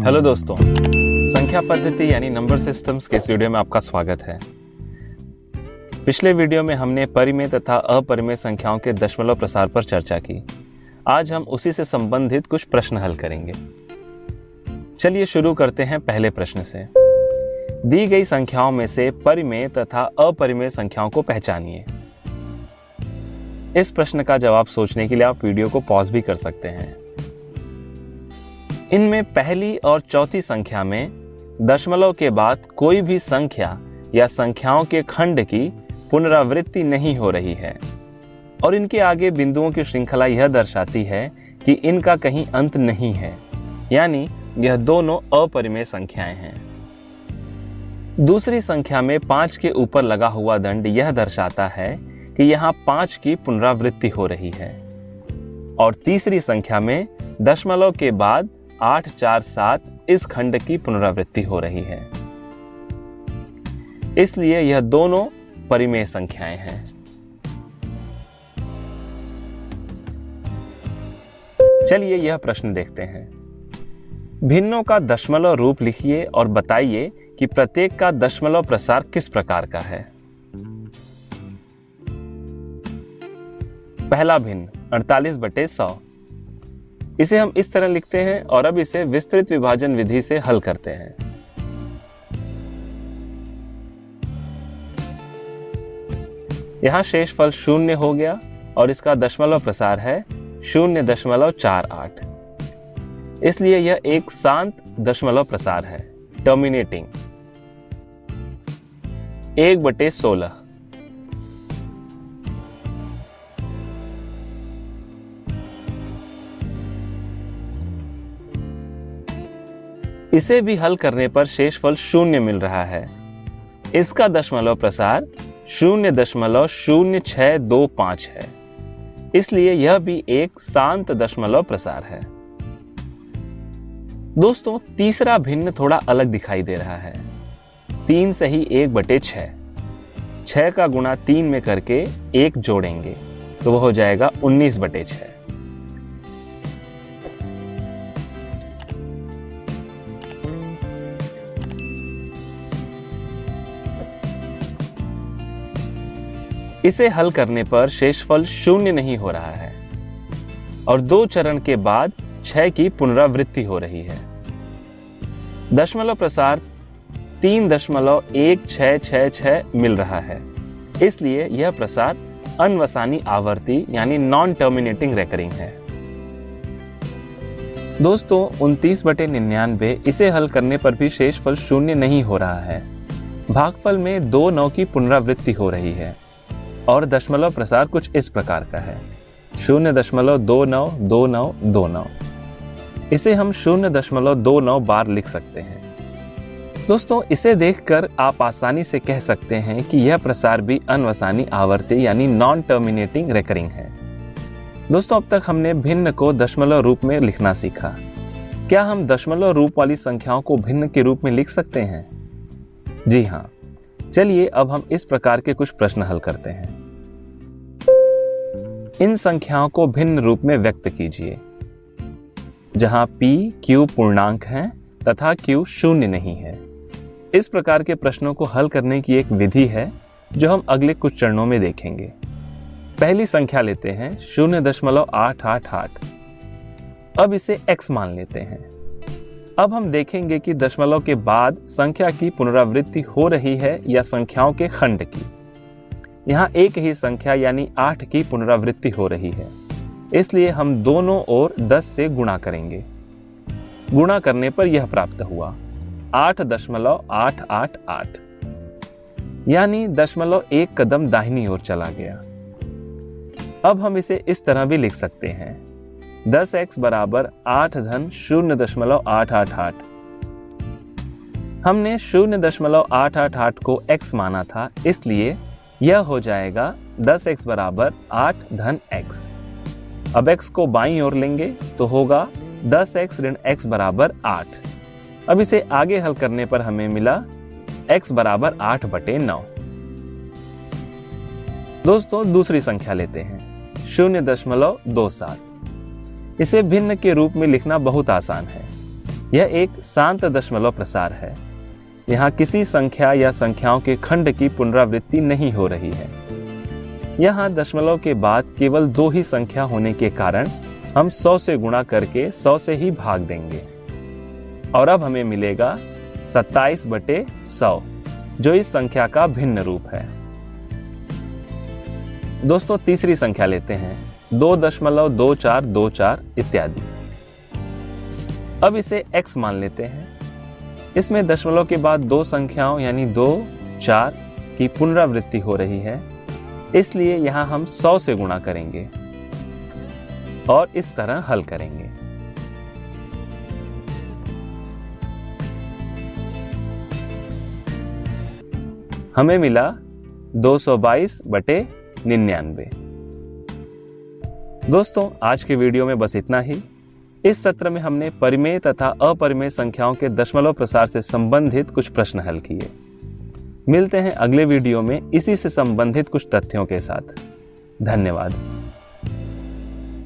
Hello दोस्तों, संख्या पद्धति यानी नंबर सिस्टम्स के इस वीडियो में आपका स्वागत है। पिछले वीडियो में हमने परिमेय तथा अपरिमेय संख्याओं के दशमलव प्रसार पर चर्चा की। आज हम उसी से संबंधित कुछ प्रश्न हल करेंगे। चलिए शुरू करते हैं पहले प्रश्न से। दी गई संख्याओं में से परिमेय तथा अपरिमेय संख्याओं को पहचानिए। इस प्रश्न का जवाब सोचने के लिए आप वीडियो को पॉज भी कर सकते हैं। इनमें पहली और चौथी संख्या में दशमलव के बाद कोई भी संख्या या संख्याओं के खंड की पुनरावृत्ति नहीं हो रही है और इनके आगे बिंदुओं की श्रृंखला यह दर्शाती है कि इनका कहीं अंत नहीं है, यानी यह दोनों अपरिमेय संख्याएं हैं। दूसरी संख्या में 5 के ऊपर लगा हुआ दंड यह दर्शाता है कि यहाँ 5 की पुनरावृत्ति हो रही है और तीसरी संख्या में दशमलव के बाद 8, 4, 7 इस खंड की पुनरावृत्ति हो रही है, इसलिए यह दोनों परिमेय संख्याएं हैं। चलिए यह प्रश्न देखते हैं। भिन्नों का दशमलव रूप लिखिए और बताइए कि प्रत्येक का दशमलव प्रसार किस प्रकार का है। पहला भिन्न 48/100। इसे हम इस तरह लिखते हैं और अब इसे विस्तृत विभाजन विधि से हल करते हैं। यहां शेषफल 0 हो गया और इसका दशमलव प्रसार है 0.48, इसलिए यह एक शांत दशमलव प्रसार है, टर्मिनेटिंग। 1/16। इसे भी हल करने पर शेषफल 0 मिल रहा है। इसका दशमलव प्रसार 0.0625 है, इसलिए यह भी एक शांत दशमलव प्रसार है। दोस्तों, तीसरा भिन्न थोड़ा अलग दिखाई दे रहा है। 3 सही 1/6। 6 का गुणा 3 में करके 1 जोड़ेंगे तो वह हो जाएगा 19/6। इसे हल करने पर शेषफल 0 नहीं हो रहा है और 2 चरण के बाद 6 की पुनरावृत्ति हो रही है। दशमलव प्रसार 3.1666 मिल रहा है, इसलिए यह प्रसार अनवसानी आवर्ती यानी नॉन टर्मिनेटिंग रेकरिंग है। दोस्तों, 29/99 इसे हल करने पर भी शेषफल 0 नहीं हो रहा है। भागफल में 2 9 की पुनरावृत्ति हो रही है और दशमलव प्रसार कुछ इस प्रकार का है, 0.292929। इसे हम 0.29 बार लिख सकते हैं। दोस्तों, इसे देखकर आप आसानी से कह सकते हैं कि यह प्रसार भी अनवसानी आवर्ती यानी नॉन टर्मिनेटिंग रेकरिंग है। दोस्तों, अब तक हमने भिन्न को दशमलव रूप में लिखना सीखा। क्या हम दशमलव रूप वाली संख्याओं को भिन्न के रूप में लिख सकते हैं? जी हाँ। चलिए अब हम इस प्रकार के कुछ प्रश्न हल करते हैं। इन संख्याओं को भिन्न रूप में व्यक्त कीजिए, जहां p, q पूर्णांक हैं तथा q 0 नहीं है। इस प्रकार के प्रश्नों को हल करने की एक विधि है जो हम अगले कुछ चरणों में देखेंगे। पहली संख्या लेते हैं 0.888। अब इसे x मान लेते हैं। अब हम देखेंगे कि दशमलव के बाद संख्या की पुनरावृत्ति हो रही है या संख्याओं के खंड की। यहाँ एक ही संख्या यानी 8 की पुनरावृत्ति हो रही है, इसलिए हम दोनों ओर 10 से गुणा करेंगे। गुणा करने पर यह प्राप्त हुआ 8.888, यानी दशमलव 1 कदम दाहिनी ओर चला गया। अब हम इसे इस तरह भी लिख सकते हैं, 10x बराबर 8 धन 0.888। हमने 0.888 को x माना था, इसलिए यह हो जाएगा 10x बराबर 8 धन x। अब x को बाईं ओर लेंगे तो होगा 10x ऋण x बराबर 8। अब इसे आगे हल करने पर हमें मिला x बराबर 8/9। दोस्तों, दूसरी संख्या लेते हैं 0.27। इसे भिन्न के रूप में लिखना बहुत आसान है। यह एक शांत दशमलव प्रसार है। यहाँ किसी संख्या या संख्याओं के खंड की पुनरावृत्ति नहीं हो रही है। यहाँ दशमलव के बाद केवल 2 ही संख्या होने के कारण हम 100 से गुणा करके 100 से ही भाग देंगे और अब हमें मिलेगा 27/100, जो इस संख्या का भिन्न रूप है। दोस्तों, तीसरी संख्या लेते हैं, 2.2424 इत्यादि। अब इसे x मान लेते हैं। इसमें दशमलव के बाद 2 संख्याओं यानी 2, 4 की पुनरावृत्ति हो रही है, इसलिए यहां हम 100 से गुणा करेंगे और इस तरह हल करेंगे। हमें मिला 222/99। दोस्तों, आज के वीडियो में बस इतना ही। इस सत्र में हमने परिमेय तथा अपरिमेय संख्याओं के दशमलव प्रसार से संबंधित कुछ प्रश्न हल किए। मिलते हैं अगले वीडियो में इसी से संबंधित कुछ तथ्यों के साथ। धन्यवाद।